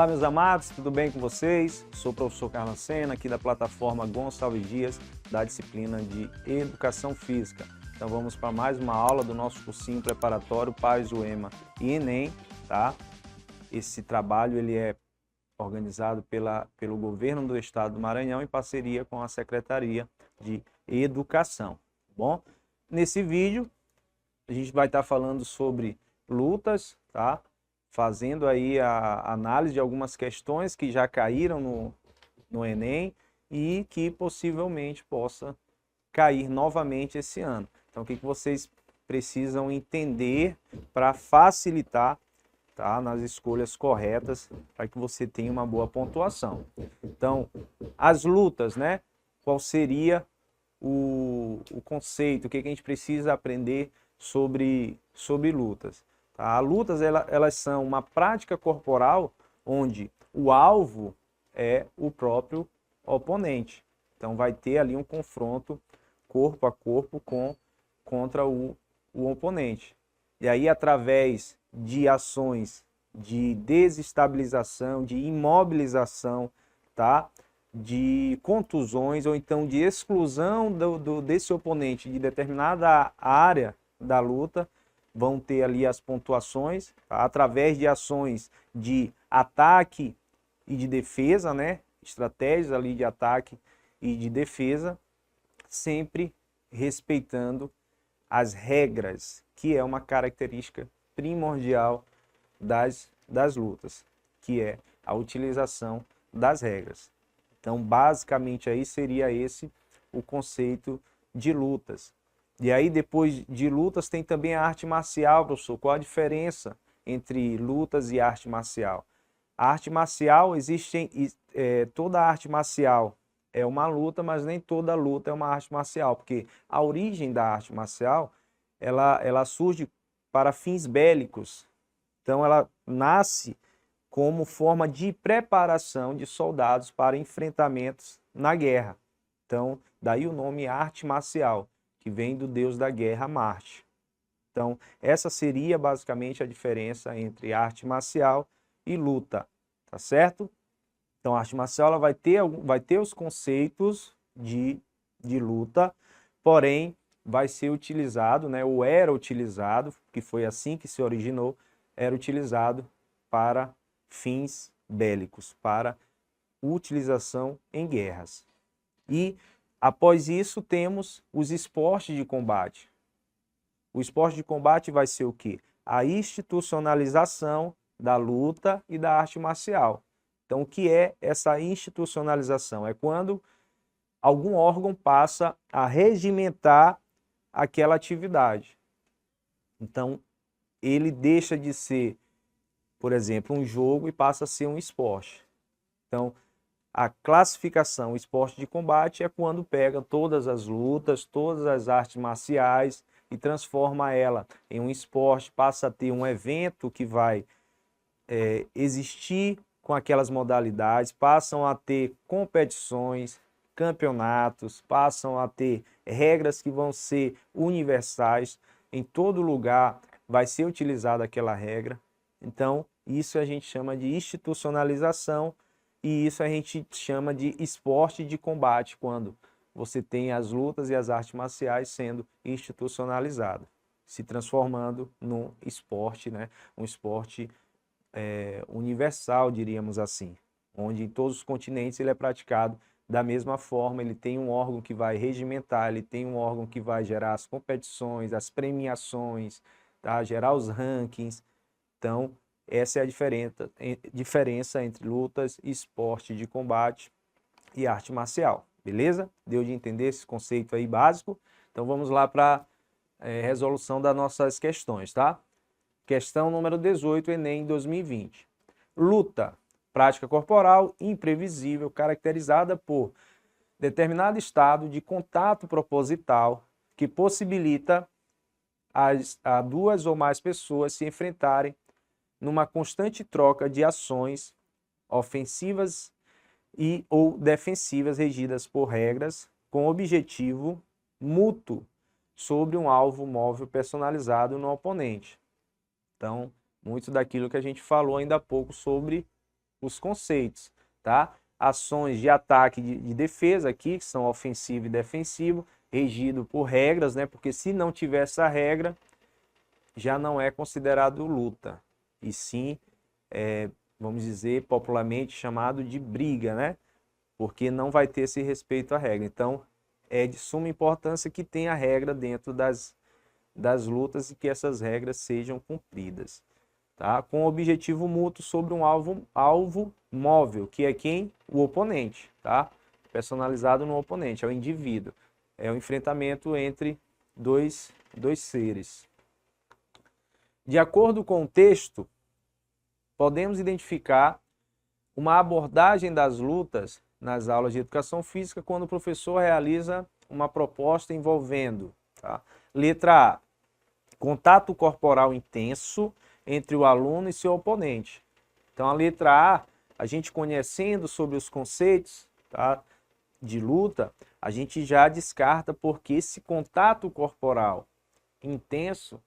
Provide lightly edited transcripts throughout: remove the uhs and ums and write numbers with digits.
Olá, meus amados, tudo bem com vocês? Sou o professor Carlos Sena, aqui da plataforma Gonçalves Dias, da disciplina de Educação Física. Então vamos para mais uma aula do nosso cursinho preparatório PAS, UEMA e Enem, tá? Esse trabalho ele é organizado pelo governo do estado do Maranhão em parceria com a Secretaria de Educação, tá bom? Nesse vídeo a gente vai estar falando sobre lutas, tá? Fazendo aí a análise de algumas questões que já caíram no Enem e que possivelmente possa cair novamente esse ano. Então, o que vocês precisam entender para facilitar, tá, nas escolhas corretas, para que você tenha uma boa pontuação. Então, as lutas, né? Qual seria o conceito, o que a gente precisa aprender sobre lutas? Tá? As lutas elas são uma prática corporal onde o alvo é o próprio oponente. Então vai ter ali um confronto corpo a corpo contra o oponente. E aí, através de ações de desestabilização, de imobilização, tá? De contusões ou então de exclusão desse oponente de determinada área da luta, vão ter ali as pontuações, tá? Através de ações de ataque e de defesa, né? Estratégias ali de ataque e de defesa, sempre respeitando as regras, que é uma característica primordial das lutas, que é a utilização das regras. Então, basicamente, aí seria esse o conceito de lutas. E aí, depois de lutas, tem também a arte marcial, professor. Qual a diferença entre lutas e arte marcial? A arte marcial, toda arte marcial é uma luta, mas nem toda luta é uma arte marcial, porque a origem da arte marcial, ela surge para fins bélicos. Então, ela nasce como forma de preparação de soldados para enfrentamentos na guerra. Então, daí o nome arte marcial, que vem do deus da guerra, Marte. Então, essa seria basicamente a diferença entre arte marcial e luta, tá certo? Então, a arte marcial ela vai ter os conceitos de luta, porém, vai ser utilizado, né, ou era utilizado, que foi assim que se originou, era utilizado para fins bélicos, para utilização em guerras. E após isso temos os esportes de combate. O esporte de combate vai ser o quê? A institucionalização da luta e da arte marcial. Então, o que é essa institucionalização? É quando algum órgão passa a regimentar aquela atividade. Então, ele deixa de ser, por exemplo, um jogo e passa a ser um esporte. Então, a classificação esporte de combate é quando pega todas as lutas, todas as artes marciais e transforma ela em um esporte, passa a ter um evento que vai existir com aquelas modalidades, passam a ter competições, campeonatos, passam a ter regras que vão ser universais, em todo lugar vai ser utilizada aquela regra. Então, isso a gente chama de institucionalização e isso a gente chama de esporte de combate, quando você tem as lutas e as artes marciais sendo institucionalizadas, se transformando num esporte, né? Um esporte universal, diríamos assim, onde em todos os continentes ele é praticado da mesma forma, ele tem um órgão que vai regimentar, ele tem um órgão que vai gerar as competições, as premiações, tá? Gerar os rankings. Então, essa é a diferença entre lutas, esporte de combate e arte marcial, beleza? Deu de entender esse conceito aí básico? Então vamos lá para a resolução das nossas questões, tá? Questão número 18, Enem 2020. Luta, prática corporal imprevisível, caracterizada por determinado estado de contato proposital que possibilita a duas ou mais pessoas se enfrentarem numa constante troca de ações ofensivas e ou defensivas regidas por regras com objetivo mútuo sobre um alvo móvel personalizado no oponente. Então, muito daquilo que a gente falou ainda há pouco sobre os conceitos, tá? Ações de ataque e de defesa aqui, que são ofensivo e defensivo, regido por regras, né? Porque se não tiver essa regra, já não é considerado luta, e sim, vamos dizer, popularmente chamado de briga, né? Porque não vai ter esse respeito à regra. Então, é de suma importância que tenha regra dentro das lutas e que essas regras sejam cumpridas, tá? Com objetivo mútuo sobre um alvo móvel, que é quem? O oponente, tá? Personalizado no oponente, é o indivíduo. É o enfrentamento entre dois seres. De acordo com o texto, podemos identificar uma abordagem das lutas nas aulas de educação física quando o professor realiza uma proposta envolvendo, tá? Letra A, contato corporal intenso entre o aluno e seu oponente. Então, a letra A, a gente conhecendo sobre os conceitos, tá, de luta, a gente já descarta, porque esse contato corporal intenso,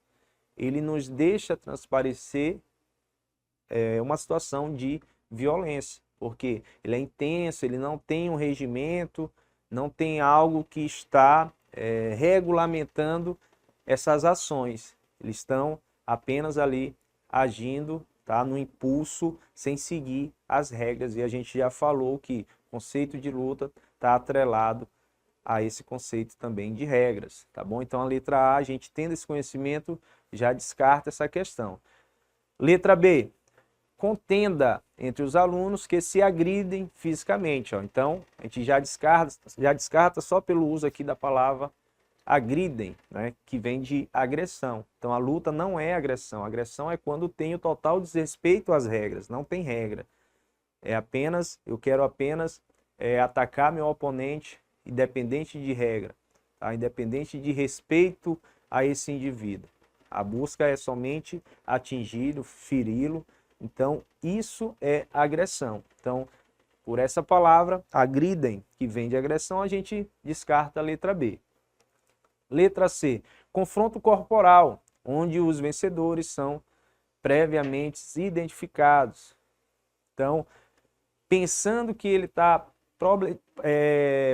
ele nos deixa transparecer uma situação de violência, porque ele é intenso, ele não tem um regimento, não tem algo que está regulamentando essas ações. Eles estão apenas ali agindo, tá, no impulso, sem seguir as regras. E a gente já falou que o conceito de luta está atrelado a esse conceito também de regras, tá bom? Então a letra A, a gente tendo esse conhecimento, já descarta essa questão. Letra B, contenda entre os alunos que se agridem fisicamente, ó. Então a gente já descarta só pelo uso aqui da palavra agridem, né, que vem de agressão. Então a luta não é agressão. A agressão é quando tem o total desrespeito às regras, não tem regra. Eu quero apenas atacar meu oponente, independente de regra, tá? Independente de respeito a esse indivíduo. A busca é somente atingi-lo, feri-lo. Então isso é agressão. Então, por essa palavra, agridem, que vem de agressão, a gente descarta a letra B. Letra C, confronto corporal, onde os vencedores são previamente identificados. Então, pensando que ele está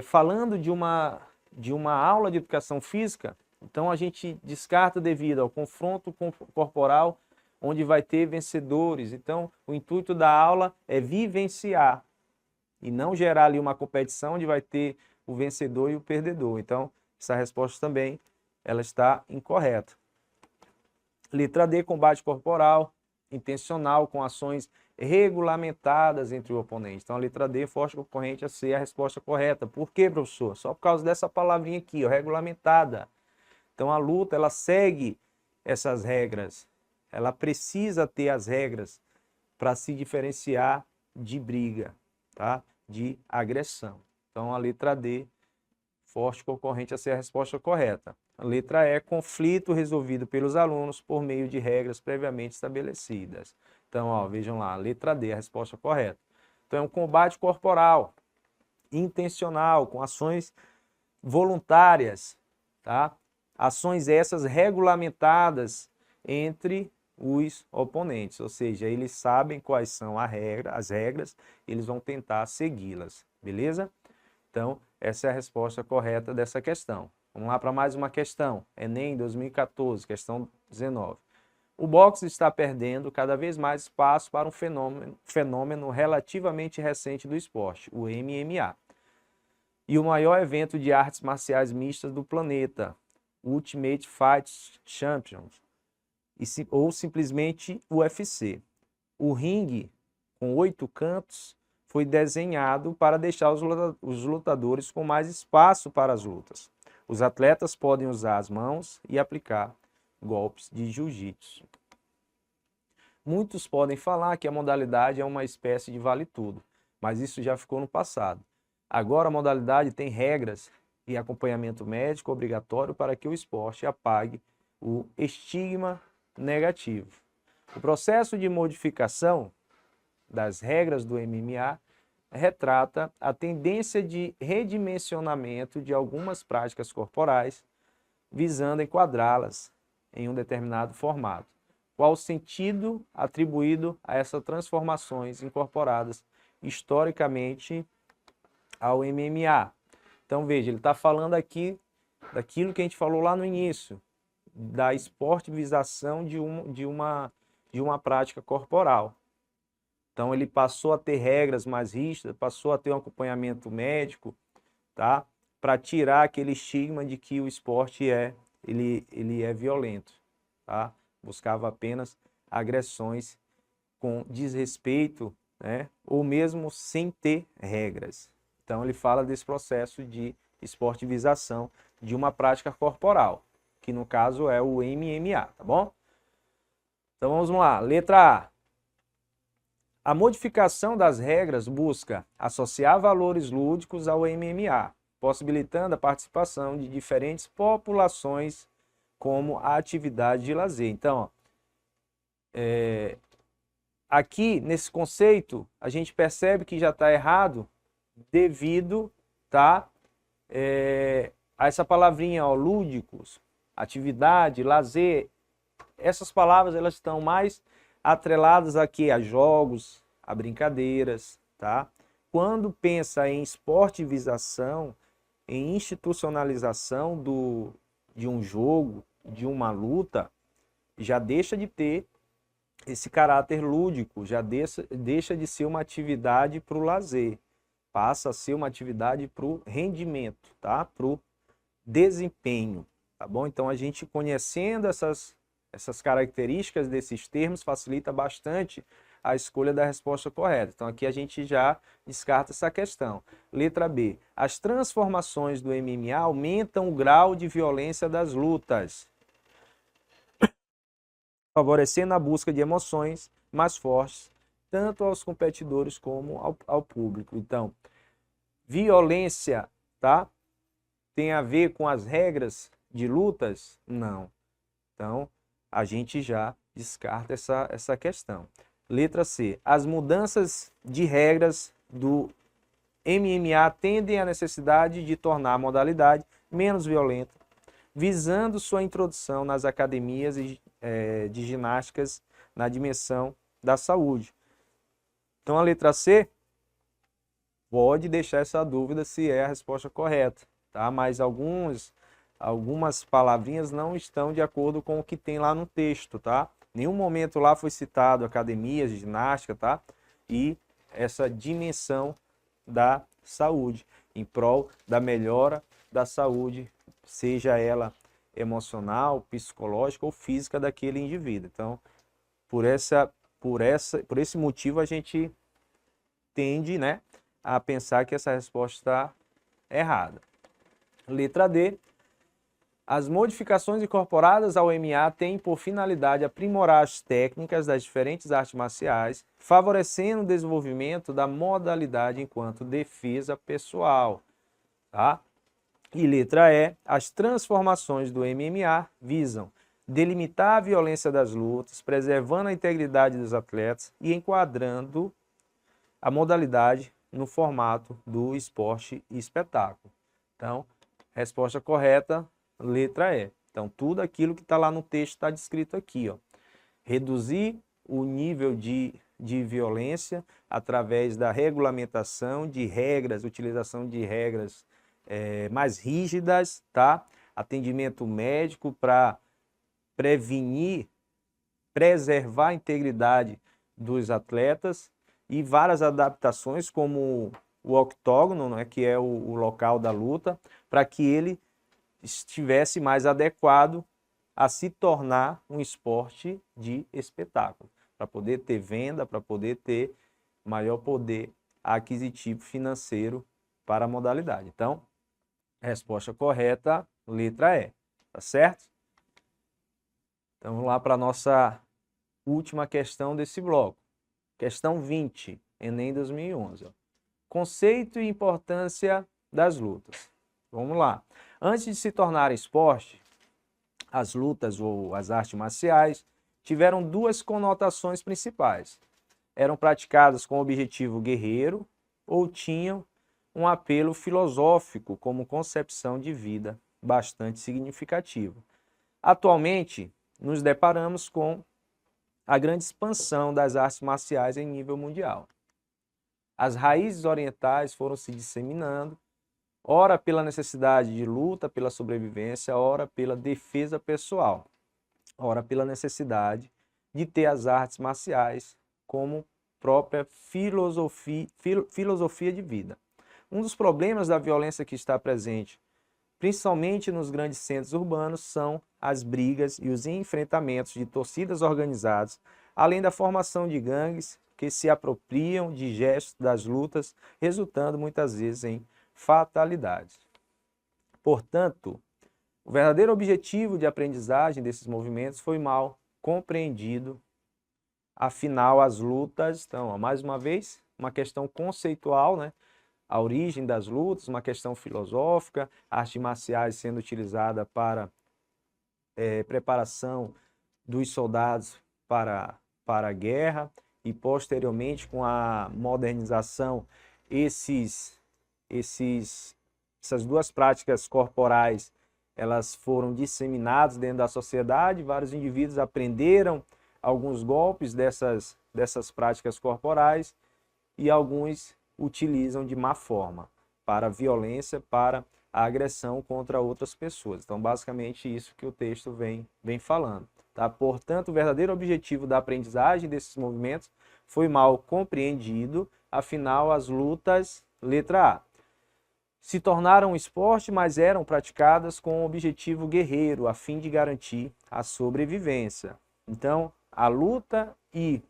falando de uma aula de educação física, então a gente descarta devido ao confronto corporal, onde vai ter vencedores. Então, o intuito da aula é vivenciar e não gerar ali uma competição onde vai ter o vencedor e o perdedor. Então, essa resposta também ela está incorreta. Letra D, combate corporal intencional com ações regulamentadas entre o oponente. Então, a letra D, forte concorrente a ser a resposta correta. Por quê, professor? Só por causa dessa palavrinha aqui, ó, regulamentada. Então, a luta, ela segue essas regras. Ela precisa ter as regras para se diferenciar de briga, tá? De agressão. Então, a letra D, forte concorrente a ser a resposta correta. A letra E, conflito resolvido pelos alunos por meio de regras previamente estabelecidas. Então, ó, vejam lá, a letra D, a resposta correta. Então, é um combate corporal, intencional, com ações voluntárias, tá? Ações essas regulamentadas entre os oponentes, ou seja, eles sabem quais são as regras, eles vão tentar segui-las, beleza? Então, essa é a resposta correta dessa questão. Vamos lá para mais uma questão. Enem 2014, questão 19. O boxe está perdendo cada vez mais espaço para um fenômeno relativamente recente do esporte, o MMA. E o maior evento de artes marciais mistas do planeta, Ultimate Fight Champions, ou simplesmente UFC. O ringue, com 8 cantos, foi desenhado para deixar os lutadores com mais espaço para as lutas. Os atletas podem usar as mãos e aplicar golpes de jiu-jitsu. Muitos podem falar que a modalidade é uma espécie de vale-tudo, mas isso já ficou no passado. Agora a modalidade tem regras e acompanhamento médico obrigatório para que o esporte apague o estigma negativo. O processo de modificação das regras do MMA retrata a tendência de redimensionamento de algumas práticas corporais, visando enquadrá-las em um determinado formato. Qual o sentido atribuído a essas transformações incorporadas historicamente ao MMA? Então veja, ele está falando aqui daquilo que a gente falou lá no início, da esportivização de uma prática corporal. Então ele passou a ter regras mais rígidas, passou a ter um acompanhamento médico, tá? Para tirar aquele estigma de que o esporte ele é violento, tá? Buscava apenas agressões com desrespeito, né? Ou mesmo sem ter regras. Então ele fala desse processo de esportivização de uma prática corporal, que no caso é o MMA, tá bom? Então vamos lá, letra A. A modificação das regras busca associar valores lúdicos ao MMA, possibilitando a participação de diferentes populações como a atividade de lazer. Então, aqui nesse conceito, a gente percebe que já está errado devido, tá, a essa palavrinha, ó, lúdicos, atividade, lazer. Essas palavras elas estão mais atreladas aqui a jogos, a brincadeiras, tá? Quando pensa em esportivização, em institucionalização de um jogo, de uma luta, já deixa de ter esse caráter lúdico, já deixa de ser uma atividade para o lazer, passa a ser uma atividade para o rendimento, tá? Para o desempenho, tá bom? Então a gente conhecendo essas características desses termos facilita bastante a escolha da resposta correta. Então aqui a gente já descarta essa questão. Letra B. As transformações do MMA aumentam o grau de violência das lutas, favorecendo a busca de emoções mais fortes, tanto aos competidores como ao público. Então, violência, tá? Tem a ver com as regras de lutas? Não. Então, a gente já descarta essa questão. Letra C. As mudanças de regras do MMA tendem à necessidade de tornar a modalidade menos violenta, visando sua introdução nas academias de ginásticas na dimensão da saúde. Então, a letra C pode deixar essa dúvida se é a resposta correta, tá? Mas algumas palavrinhas não estão de acordo com o que tem lá no texto, tá? Nenhum momento lá foi citado academias de ginástica, tá? E essa dimensão da saúde, em prol da melhora da saúde, seja ela emocional, psicológica ou física daquele indivíduo. Então, por esse motivo, a gente tende, né, a pensar que essa resposta está errada. Letra D. As modificações incorporadas ao MMA têm por finalidade aprimorar as técnicas das diferentes artes marciais, favorecendo o desenvolvimento da modalidade enquanto defesa pessoal, tá? E letra E, as transformações do MMA visam delimitar a violência das lutas, preservando a integridade dos atletas e enquadrando a modalidade no formato do esporte e espetáculo. Então, resposta correta, letra E. Então, tudo aquilo que está lá no texto está descrito aqui, ó. Reduzir o nível de violência através da regulamentação de regras, utilização de regras mais rígidas, tá? Atendimento médico para prevenir, preservar a integridade dos atletas e várias adaptações como o octógono, né, que é o local da luta, para que ele estivesse mais adequado a se tornar um esporte de espetáculo, para poder ter venda, para poder ter maior poder aquisitivo financeiro para a modalidade. Então, resposta correta, letra E, tá certo? Então, vamos lá para a nossa última questão desse bloco. Questão 20, Enem 2011. Conceito e importância das lutas. Vamos lá. Antes de se tornar esporte, as lutas ou as artes marciais tiveram duas conotações principais. Eram praticadas com objetivo guerreiro ou tinham um apelo filosófico como concepção de vida bastante significativo. Atualmente, nos deparamos com a grande expansão das artes marciais em nível mundial. As raízes orientais foram se disseminando, ora pela necessidade de luta pela sobrevivência, ora pela defesa pessoal, ora pela necessidade de ter as artes marciais como própria filosofia de vida. Um dos problemas da violência que está presente, principalmente nos grandes centros urbanos, são as brigas e os enfrentamentos de torcidas organizadas, além da formação de gangues que se apropriam de gestos das lutas, resultando muitas vezes em fatalidades. Portanto, o verdadeiro objetivo de aprendizagem desses movimentos foi mal compreendido. Afinal, as lutas, então, mais uma vez, uma questão conceitual, né? A origem das lutas, uma questão filosófica, artes marciais sendo utilizada para preparação dos soldados para a guerra, e posteriormente, com a modernização, essas duas práticas corporais, elas foram disseminadas dentro da sociedade, vários indivíduos aprenderam alguns golpes dessas práticas corporais e alguns utilizam de má forma para a violência, para a agressão contra outras pessoas. Então, basicamente, isso que o texto vem falando. Tá? Portanto, o verdadeiro objetivo da aprendizagem desses movimentos foi mal compreendido, afinal, as lutas, letra A, se tornaram um esporte, mas eram praticadas com o objetivo guerreiro, a fim de garantir a sobrevivência. Então, a luta e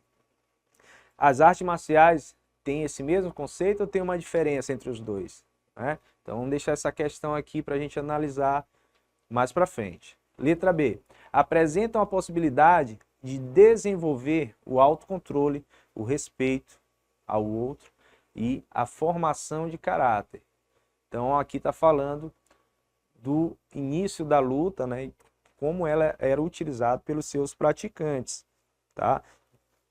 as artes marciais têm esse mesmo conceito ou tem uma diferença entre os dois? Né? Então, vamos deixar essa questão aqui para a gente analisar mais para frente. Letra B. Apresentam a possibilidade de desenvolver o autocontrole, o respeito ao outro e a formação de caráter. Então, aqui está falando do início da luta, né? Como ela era utilizada pelos seus praticantes. Tá?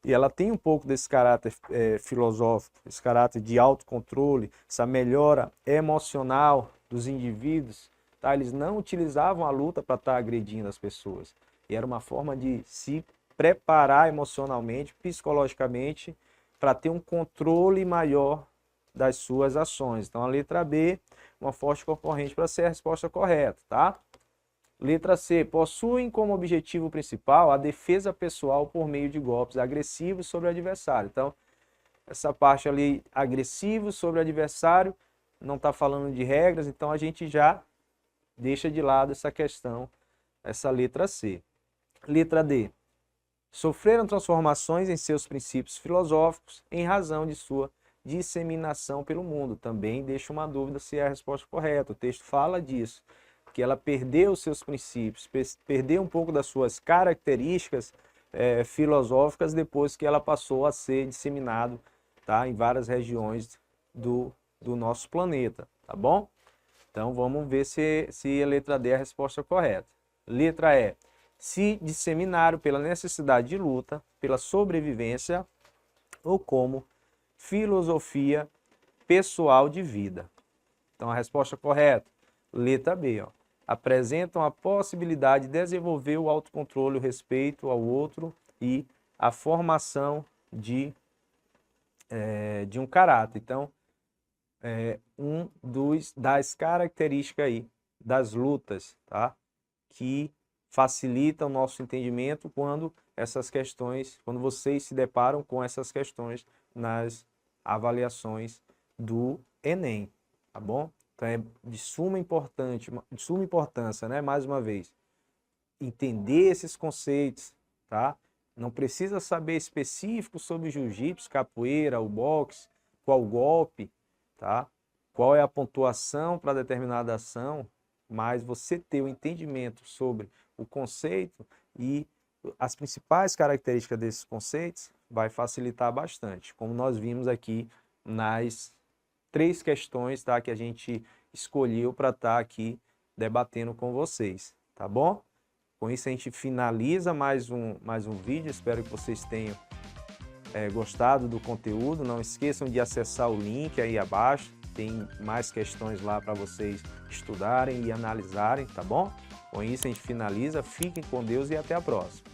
E ela tem um pouco desse caráter filosófico, esse caráter de autocontrole, essa melhora emocional dos indivíduos. Tá? Eles não utilizavam a luta para estar agredindo as pessoas. E era uma forma de se preparar emocionalmente, psicologicamente, para ter um controle maior das suas ações. Então, a letra B, uma forte concorrente para ser a resposta correta. Tá? Letra C, possuem como objetivo principal a defesa pessoal por meio de golpes agressivos sobre o adversário. Então, essa parte ali, agressivo sobre o adversário, não está falando de regras, então a gente já deixa de lado essa questão, essa letra C. Letra D, sofreram transformações em seus princípios filosóficos em razão de sua disseminação pelo mundo. Também deixa uma dúvida se é a resposta correta. O texto fala disso, que ela perdeu seus princípios, perdeu um pouco das suas características filosóficas depois que ela passou a ser disseminado, tá, em várias regiões do nosso planeta, tá bom? Então vamos ver se a letra D é a resposta correta. Letra E, se disseminaram pela necessidade de luta, pela sobrevivência ou como filosofia pessoal de vida. Então a resposta correta, letra B, ó. Apresentam a possibilidade de desenvolver o autocontrole, o respeito ao outro e a formação de um caráter. Então, das características aí das lutas, tá? Que facilita o nosso entendimento quando vocês se deparam com essas questões nas avaliações do Enem, tá bom? Então é de suma importância, né? Mais uma vez, entender esses conceitos, tá? Não precisa saber específico sobre jiu-jitsu, capoeira, o boxe, qual golpe, tá? Qual é a pontuação para determinada ação, mas você ter o entendimento sobre o conceito e as principais características desses conceitos vai facilitar bastante, como nós vimos aqui nas 3 questões, tá, que a gente escolheu para estar aqui debatendo com vocês, tá bom? Com isso a gente finaliza mais um vídeo, espero que vocês tenham gostado do conteúdo. Não esqueçam de acessar o link aí abaixo, tem mais questões lá para vocês estudarem e analisarem, tá bom? Com isso a gente finaliza, fiquem com Deus e até a próxima.